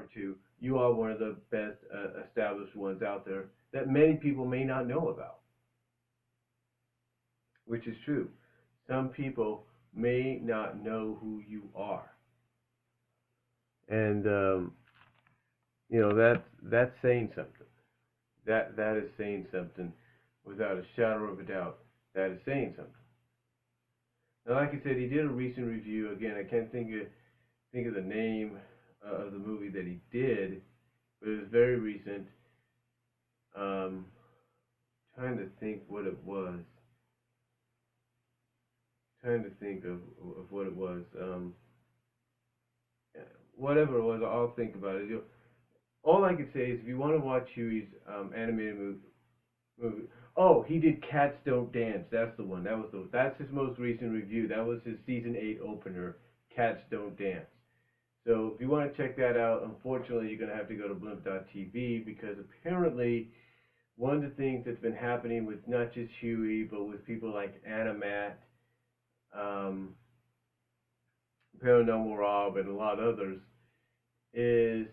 Part 2, you are one of the best established ones out there that many people may not know about, which is true. Some people may not know who you are. And that's saying something. That is saying something without a shadow of a doubt. That is saying something. Now, like I said, he did a recent review. Again, I can't think of the name of the movie that he did, but it was very recent. Trying to think what it was. Trying to think of what it was. Whatever it was, I'll think about it. All I can say is, if you want to watch Huey's animated movie. Oh, he did Cats Don't Dance. That's the one. That's his most recent review. That was his season 8 opener, Cats Don't Dance. So if you want to check that out, unfortunately, you're going to have to go to blimp.tv, because apparently one of the things that's been happening with not just Huey, but with people like Animat, Paranormal Rob, and a lot of others, is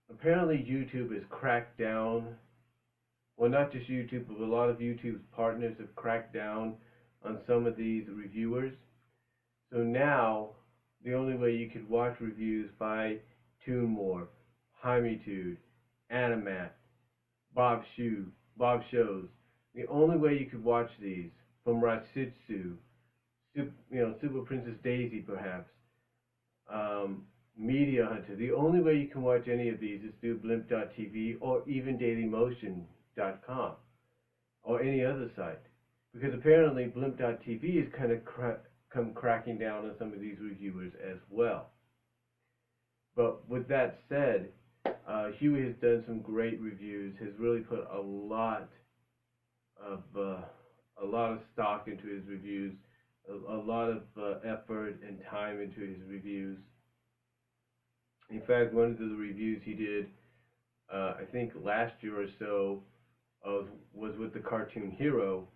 apparently YouTube has cracked down. Well, not just YouTube, but a lot of YouTube's partners have cracked down on some of these reviewers. So now, the only way you could watch reviews by Toonmore, Hymetude, Animat, Bob Shows, the only way you could watch these from Ratshitsu, Super Princess Daisy perhaps, Media Hunter, the only way you can watch any of these is through blimp.tv or even dailymotion.com or any other site. Because apparently blimp.tv is kind of come cracking down on some of these reviewers as well. But with that said, Huey has done some great reviews, has really put a lot of stock into his reviews, a lot of effort and time into his reviews. In fact, one of the reviews he did, I think last year or so, was with the Cartoon Hero,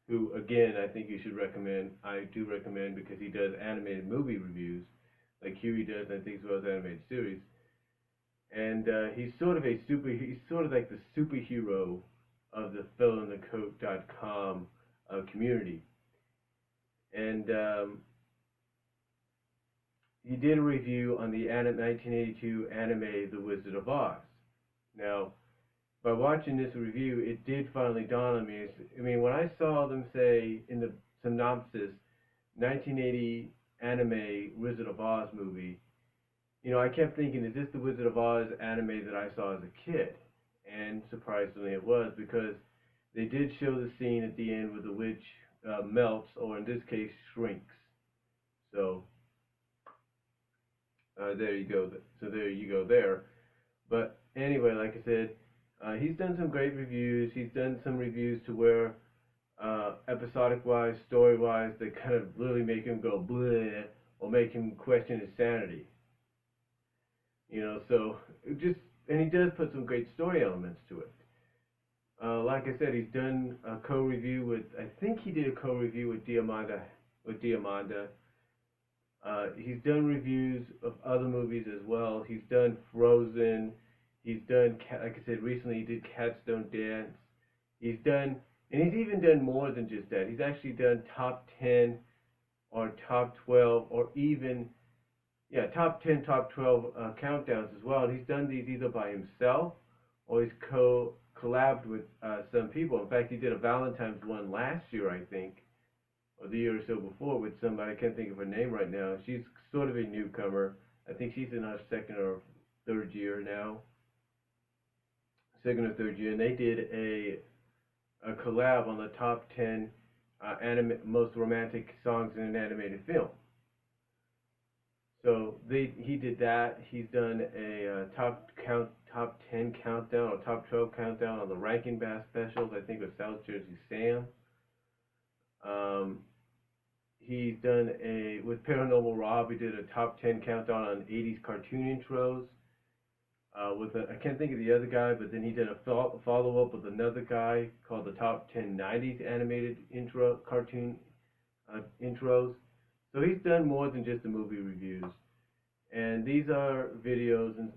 who, again, I think you should recommend. I do recommend, because he does animated movie reviews, like Huey does, I think, as well as animated series. And he's sort of like the superhero of the fillinthecoat.com community. And he did a review on the 1982 anime The Wizard of Oz. Now, by watching this review, it did finally dawn on me. I mean, when I saw them say in the synopsis, 1980 anime Wizard of Oz movie, I kept thinking, is this the Wizard of Oz anime that I saw as a kid? And surprisingly it was, because they did show the scene at the end where the witch melts, or in this case, shrinks. So, there you go. So there you go there. But anyway, like I said, he's done some great reviews. He's done some reviews to where, episodic-wise, story-wise, they kind of really make him go bleh, or make him question his sanity. And he does put some great story elements to it. Like I said, he's done a co-review with, I think he did a co-review with Diamanda. He's done reviews of other movies as well. He's done Frozen. He's done, like I said, recently he did Cats Don't Dance. He's even done more than just that. He's actually done top 10 or top 12 or even, top 10, top 12 countdowns as well. And he's done these either by himself or he's collabed with some people. In fact, he did a Valentine's one last year, I think, or the year or so before, with somebody. I can't think of her name right now. She's sort of a newcomer. I think she's in her second or third year now. Second or third year. And they did a collab on the top 10 most romantic songs in an animated film. So he did that. He's done a top 10 countdown or top 12 countdown on the Rankin Bass specials, I think, with South Jersey Sam. He's done with Paranormal Rob, he did a top 10 countdown on 80s cartoon intros. I can't think of the other guy, but then he did a follow-up with another guy called the top 10 90s animated cartoon intros. So he's done more than just the movie reviews. And these are videos and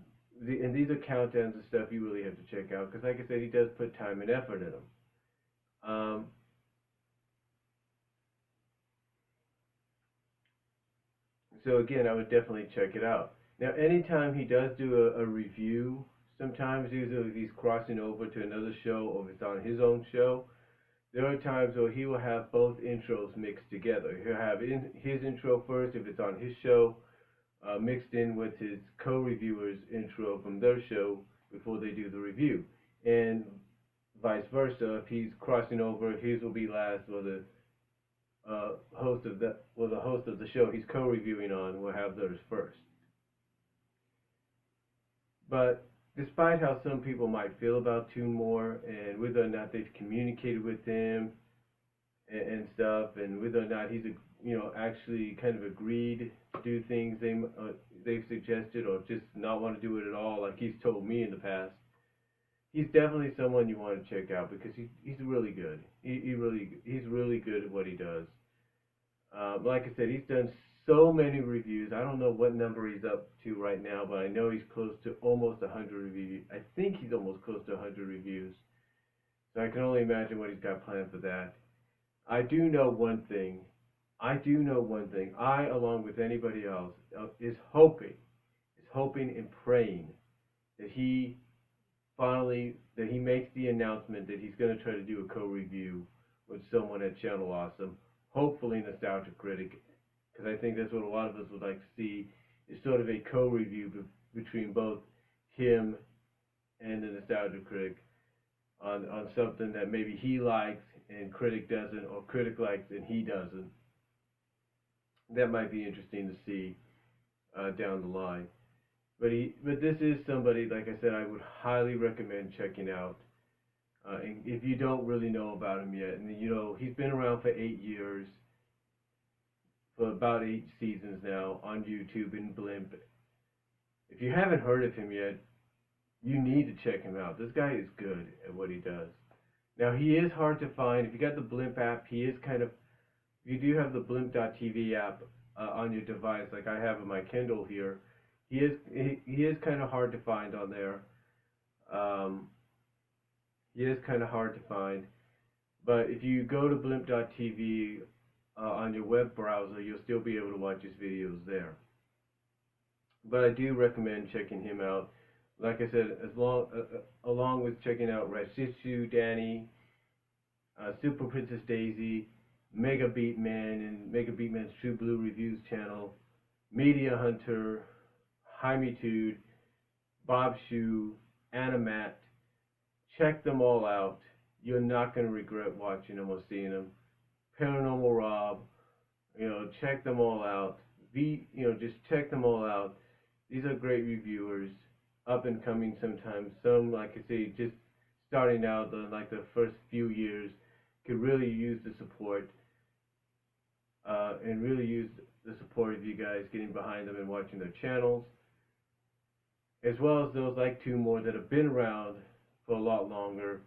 these are countdowns and stuff you really have to check out because, like I said, he does put time and effort in them. So again, I would definitely check it out. Now, anytime he does do a review, sometimes either if he's crossing over to another show or if it's on his own show, there are times where he will have both intros mixed together. He'll have his intro first if it's on his show, mixed in with his co-reviewer's intro from their show before they do the review, and vice versa. If he's crossing over, his will be last, or the the host of the show he's co-reviewing on will have theirs first. But despite how some people might feel about Tune More and whether or not they've communicated with him and stuff, and whether or not he's actually kind of agreed to do things they've suggested, or just not want to do it at all, like he's told me in the past, he's definitely someone you want to check out because he's really good. He's really good at what he does. Like I said, he's done so many reviews. I don't know what number he's up to right now, but I know he's close to almost 100 reviews. I think he's almost close to 100 reviews. So I can only imagine what he's got planned for that. I do know one thing. I, along with anybody else, is hoping and praying that he makes the announcement that he's going to try to do a co-review with someone at Channel Awesome, hopefully Nostalgia Critic, because I think that's what a lot of us would like to see, is sort of a co-review between both him and the Nostalgia Critic on something that maybe he likes and Critic doesn't, or Critic likes and he doesn't. That might be interesting to see down the line. But this is somebody, like I said, I would highly recommend checking out. And if you don't really know about him yet, and he's been around for 8 years, for about 8 seasons now on YouTube and Blimp. If you haven't heard of him yet, you need to check him out. This guy is good at what he does. Now, he is hard to find. If you got the Blimp app, he is kind of, if you do have the Blimp.tv app on your device, like I have on my Kindle here, he is kind of hard to find on there. He is kind of hard to find. But if you go to Blimp.tv on your web browser, you'll still be able to watch his videos there. But I do recommend checking him out. Like I said, along with checking out Rashisu Danny, Super Princess Daisy, Mega Beatman and Mega Beatman's True Blue Reviews channel, Media Hunter, Jaimitude, Bob Shu, Animat. Check them all out. You're not going to regret watching them or seeing them. Paranormal Rob, check them all out. Just check them all out. These are great reviewers, up and coming sometimes. Some, like I say, just starting out, the first few years, could really use the support, and really use the support of you guys getting behind them and watching their channels, as well as those like Two More that have been around for a lot longer.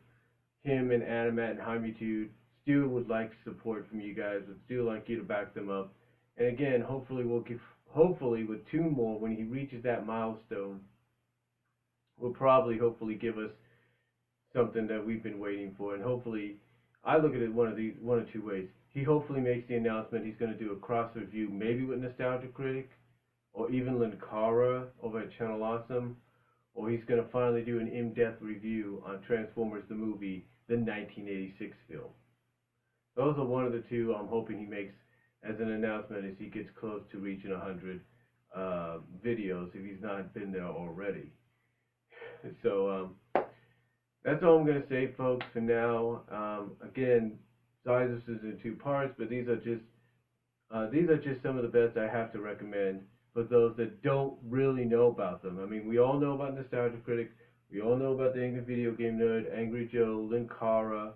Him and Animat and Jaimitude still would like support from you guys, would still like you to back them up. And again, hopefully with Two More, when he reaches that milestone, will hopefully give us something that we've been waiting for. And hopefully, I look at it one of two ways. He hopefully makes the announcement he's going to do a cross review, maybe with Nostalgia Critic, or even Linkara over at Channel Awesome, or he's going to finally do an in-depth review on Transformers the movie, the 1986 film. Those are one of the two I'm hoping he makes as an announcement as he gets close to reaching 100 videos, if he's not been there already. So that's all I'm going to say, folks, for now. Again, sorry this is in 2 parts, but these are just some of the best I have to recommend for those that don't really know about them. I mean, we all know about Nostalgia Critic. We all know about the Angry Video Game Nerd, Angry Joe, Linkara,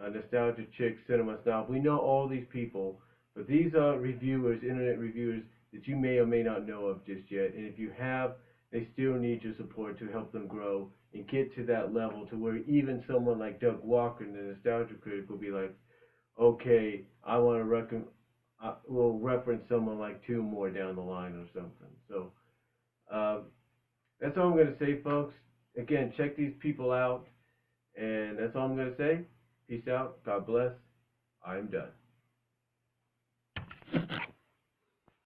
Nostalgia Chick, Cinema Snob. We know all these people, but these are reviewers, internet reviewers, that you may or may not know of just yet. And if you have, they still need your support to help them grow and get to that level to where even someone like Doug Walker, the Nostalgia Critic, will be like, okay, I want to we'll reference someone like Two More down the line or something. So That's all I'm going to say, folks. Again, check these people out. And that's all I'm going to say. Peace out. God bless. I'm done.